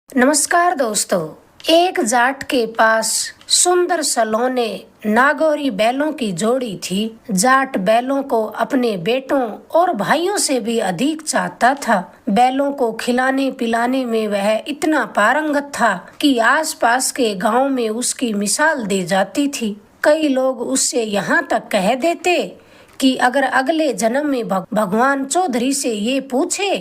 नमस्कार दोस्तों। एक जाट के पास सुंदर सलोने नागौरी बैलों की जोड़ी थी। जाट बैलों को अपने बेटों और भाइयों से भी अधिक चाहता था। बैलों को खिलाने पिलाने में वह इतना पारंगत था कि आसपास के गांव में उसकी मिसाल दी जाती थी। कई लोग उससे यहाँ तक कह देते कि अगर अगले जन्म में भगवान चौधरी से ये पूछे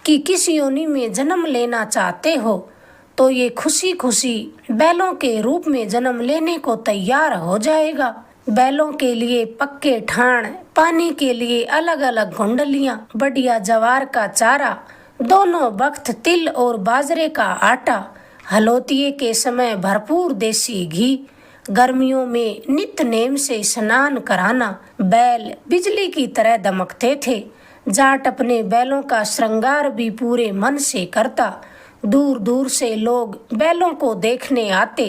कि किस योनि में जन्म लेना चाहते हो तो ये खुशी खुशी बैलों के रूप में जन्म लेने को तैयार हो जाएगा। बैलों के लिए पक्के ठाण, पानी के लिए अलग अलग कुंडलियां, बढ़िया जवार का चारा, दोनों वक्त तिल और बाजरे का आटा, हलोतिये के समय भरपूर देसी घी, गर्मियों में नित्य नेम से स्नान कराना। बैल बिजली की तरह दमकते थे। जाट अपने बैलों का श्रृंगार भी पूरे मन से करता। दूर दूर से लोग बैलों को देखने आते।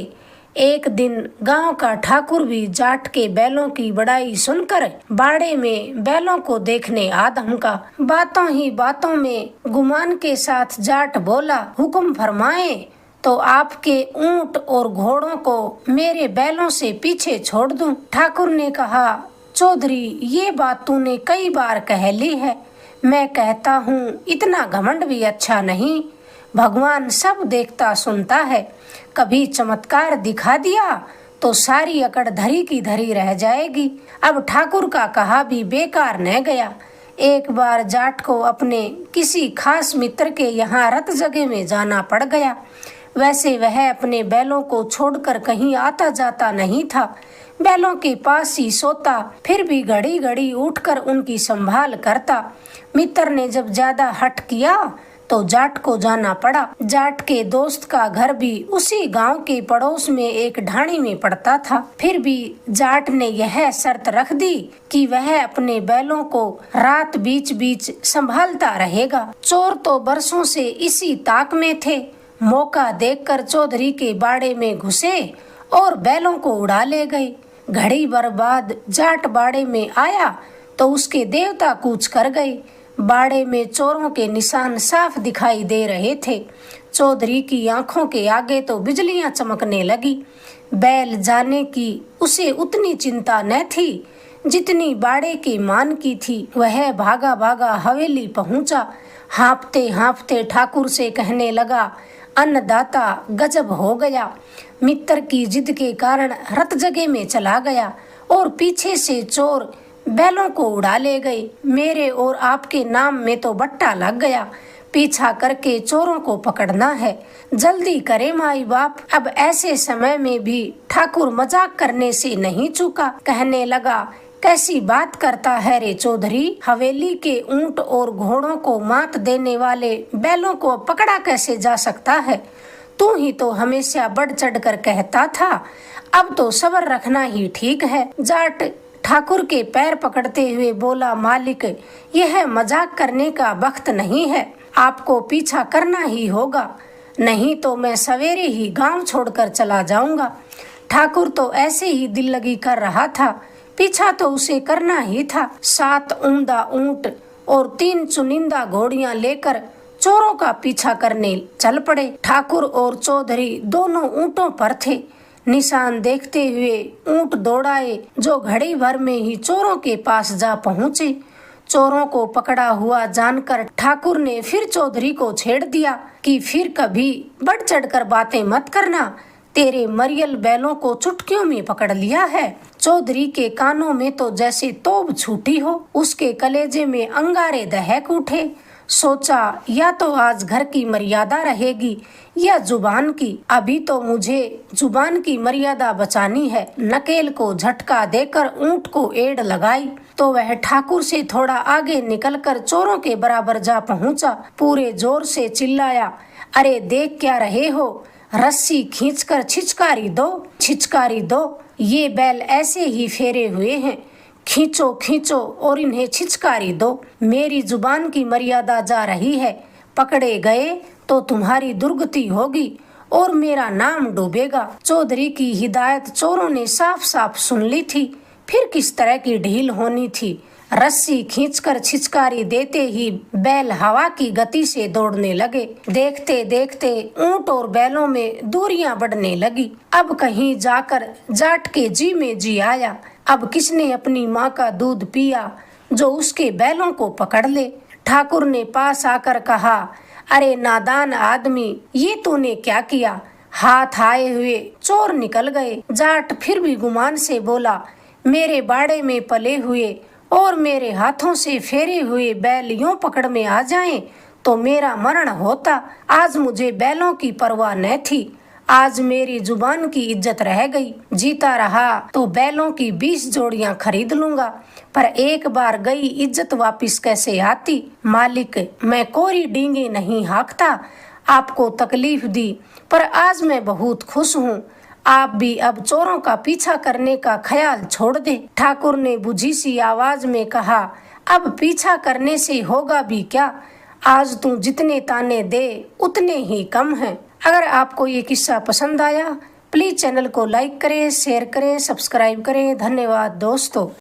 एक दिन गांव का ठाकुर भी जाट के बैलों की बड़ाई सुनकर बाड़े में बैलों को देखने आ धमका। बातों ही बातों में गुमान के साथ जाट बोला, हुक्म फरमाए तो आपके ऊंट और घोड़ों को मेरे बैलों से पीछे छोड़ दूं। ठाकुर ने कहा, चौधरी ये बात तूने कई बार कह ली है। मैं कहता हूँ इतना घमंड भी अच्छा नहीं। भगवान सब देखता सुनता है। कभी चमत्कार दिखा दिया तो सारी अकड़ धरी की धरी रह जाएगी। अब ठाकुर का कहा भी बेकार न गया। एक बार जाट को अपने किसी खास मित्र के यहाँ रत जगह में जाना पड़ गया। वैसे वह अपने बैलों को छोड़कर कहीं आता जाता नहीं था। बैलों के पास ही सोता, फिर भी घड़ी घड़ी उठकर उनकी संभाल करता। मित्र ने जब ज्यादा हट किया तो जाट को जाना पड़ा। जाट के दोस्त का घर भी उसी गांव के पड़ोस में एक ढाणी में पड़ता था। फिर भी जाट ने यह शर्त रख दी कि वह अपने बैलों को रात बीच बीच संभालता रहेगा। चोर तो बरसों से इसी ताक में थे। मौका देखकर चौधरी के बाड़े में घुसे और बैलों को उड़ा ले गए। घड़ी भर बाद जाट बाड़े में आया तो उसके देवता कूच कर गए। बाड़े में चोरों के निशान साफ दिखाई दे रहे थे। चौधरी की आंखों के आगे तो बिजलियां चमकने लगी। बैल जाने की उसे उतनी चिंता न थी जितनी बाड़े के मान की थी। वह भागा भागा हवेली पहुंचा। हाँफते हाँफते ठाकुर से कहने लगा, अन्नदाता गजब हो गया। मित्र की जिद के कारण रत जगह में चला गया और पीछे से चोर बैलों को उड़ा ले गए। मेरे और आपके नाम में तो बट्टा लग गया। पीछा करके चोरों को पकड़ना है। जल्दी करे माई बाप। अब ऐसे समय में भी ठाकुर मजाक करने से नहीं चूका। कहने लगा, कैसी बात करता है रे चौधरी। हवेली के ऊंट और घोड़ों को मात देने वाले बैलों को पकड़ा कैसे जा सकता है। तू ही तो हमेशा बढ़ चढ़ कर कहता था। अब तो सब्र रखना ही ठीक है। जाट ठाकुर के पैर पकड़ते हुए बोला, मालिक यह मजाक करने का वक्त नहीं है। आपको पीछा करना ही होगा, नहीं तो मैं सवेरे ही गांव छोड़कर चला जाऊंगा। ठाकुर तो ऐसे ही दिल लगी कर रहा था। पीछा तो उसे करना ही था। 7 उम्दा ऊंट और 3 चुनिंदा घोड़ियां लेकर चोरों का पीछा करने चल पड़े। ठाकुर और चौधरी दोनों ऊंटों पर थे। निशान देखते हुए ऊंट दौड़ाए जो घड़ी भर में ही चोरों के पास जा पहुंचे। चोरों को पकड़ा हुआ जानकर ठाकुर ने फिर चौधरी को छेड़ दिया कि फिर कभी बढ़ चढ़कर बातें मत करना। तेरे मरियल बैलों को चुटकियों में पकड़ लिया है। चौधरी के कानों में तो जैसे तोप छूटी हो। उसके कलेजे में अंगारे दहक उठे। सोचा, या तो आज घर की मर्यादा रहेगी या जुबान की। अभी तो मुझे जुबान की मर्यादा बचानी है। नकेल को झटका देकर ऊंट को एड़ लगाई तो वह ठाकुर से थोड़ा आगे निकलकर चोरों के बराबर जा पहुंचा। पूरे जोर से चिल्लाया, अरे देख क्या रहे हो। रस्सी खींचकर छिचकारी दो, छिचकारी दो। ये बैल ऐसे ही फेरे हुए हैं। खींचो खींचो और इन्हें छिचकारी दो। मेरी जुबान की मर्यादा जा रही है। पकड़े गए तो तुम्हारी दुर्गति होगी और मेरा नाम डूबेगा। चौधरी की हिदायत चोरों ने साफ साफ सुन ली थी। फिर किस तरह की ढील होनी थी। रस्सी खींचकर छिचकारी देते ही बैल हवा की गति से दौड़ने लगे। देखते देखते ऊंट और बैलों में दूरियां बढ़ने लगी। अब कहीं जाकर जाट के जी में जी आया। अब किसने अपनी माँ का दूध पिया जो उसके बैलों को पकड़ ले। ठाकुर ने पास आकर कहा, अरे नादान आदमी, ये तूने क्या किया? हाथ आए हुए चोर निकल गए। जाट फिर भी गुमान से बोला, मेरे बाड़े में पले हुए और मेरे हाथों से फेरे हुए बैल यूं पकड़ में आ जाएं तो मेरा मरण होता। आज मुझे बैलों की परवाह न थी। आज मेरी जुबान की इज्जत रह गई। जीता रहा तो बैलों की 20 जोड़ियां खरीद लूंगा, पर एक बार गई इज्जत वापिस कैसे आती? मालिक, मैं कोरी डींगे नहीं हाँकता, आपको तकलीफ दी, पर आज मैं बहुत खुश हूँ। आप भी अब चोरों का पीछा करने का ख्याल छोड़ दे। ठाकुर ने बुझी सी आवाज में कहा, अब पीछा करने से होगा भी क्या? आज तू जितने ताने दे उतने ही कम हैं। अगर आपको ये किस्सा पसंद आया, प्लीज चैनल को लाइक करें, शेयर करें, सब्सक्राइब करें। धन्यवाद दोस्तों।